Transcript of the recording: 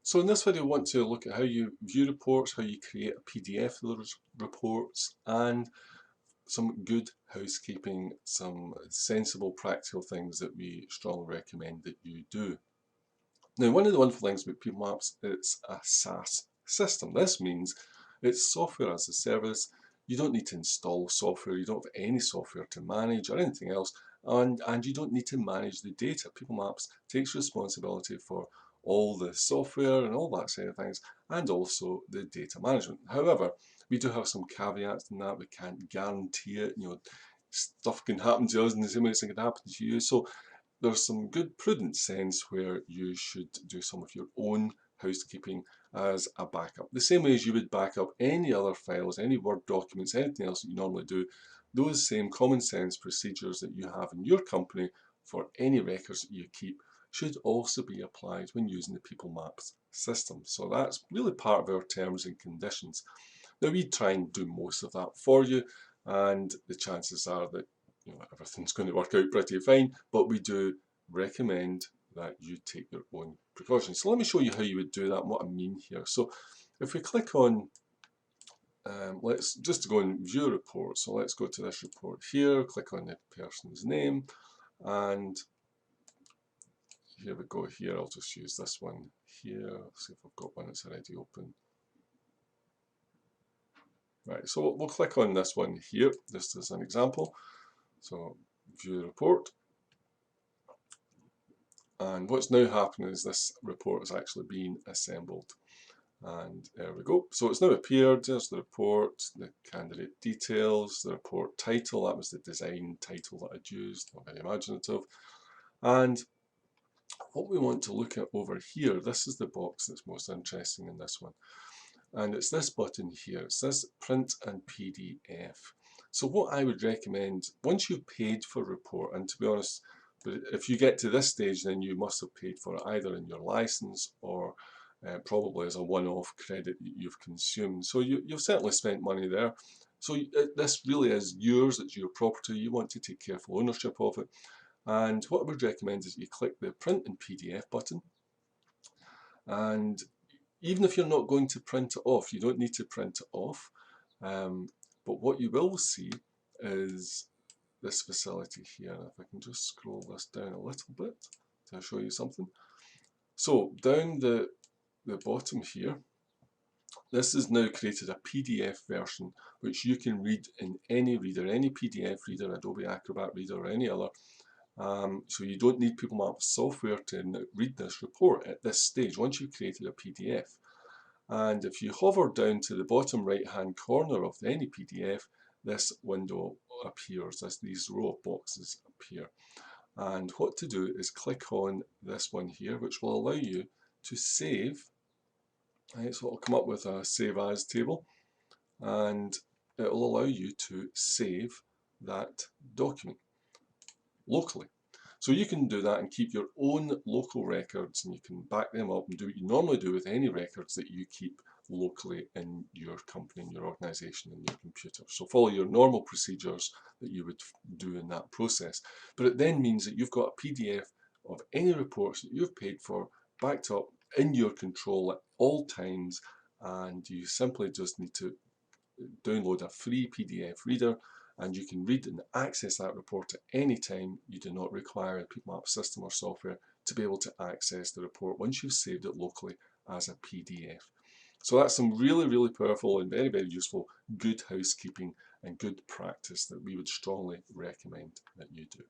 So in this video, I want to look at how you view reports, how you create a PDF of those reports, and some good housekeeping, some sensible practical things that we strongly recommend that you do. Now, one of the wonderful things about People Maps, it's a SaaS system. This means it's software as a service. You don't need to install software, you don't have any software to manage or anything else, and you don't need to manage the data. People Maps takes responsibility for all the software and all that side of things, and also the data management. However, we do have some caveats in that. We can't guarantee it. Stuff can happen to us in the same way as it can happen to you. So there's some good prudent sense where you should do some of your own housekeeping as a backup. The same way as you would back up any other files, any Word documents, anything else that you normally do, those same common sense procedures that you have in your company for any records that you keep should also be applied when using the People Maps system. So that's really part of our terms and conditions. Now we try and do most of that for you, and the chances are that everything's going to work out pretty fine, but we do recommend that you take your own precautions. So let me show you how you would do that and what I mean here. So if we click on, let's just go and view a report. So let's go to this report here, click on the person's name, and here we go here. I'll just use this one here, see if I've got one that's already open. Right, so we'll click on this one here, just as an example. So view report. And what's now happening is this report is actually being assembled. And there we go. So it's now appeared. There's the report, the candidate details, the report title. That was the design title that I'd used, not very imaginative. And what we want to look at over here, this is the box that's most interesting in this one. And it's this button here. It says print and PDF. So what I would recommend, once you've paid for a report, and to be honest, if you get to this stage, then you must have paid for it either in your license or probably as a one-off credit that you've consumed. So you've certainly spent money there. So this really is yours, it's your property. You want to take careful ownership of it. And what I would recommend is you click the print and PDF button. And even if you're not going to print it off, you don't need to print it off. But what you will see is this facility here. If I can just scroll this down a little bit to show you something. So down the bottom here, this has now created a PDF version which you can read in any reader, any PDF reader, Adobe Acrobat Reader or any other. So you don't need People Maps software to read this report at this stage once you've created a PDF. And if you hover down to the bottom right hand corner of any PDF, this window appears, as these row of boxes appear. And what to do is click on this one here, which will allow you to save. Right, so it'll come up with a save as table, and it will allow you to save that document locally. So you can do that and keep your own local records, and you can back them up and do what you normally do with any records that you keep locally in your company, in your organization, in your computer. So follow your normal procedures that you would do in that process. But it then means that you've got a PDF of any reports that you've paid for, backed up in your control at all times, and you simply just need to download a free PDF reader, and you can read and access that report at any time. You do not require a People Maps system or software to be able to access the report once you've saved it locally as a PDF. So that's some really, really powerful and very, very useful good housekeeping and good practice that we would strongly recommend that you do.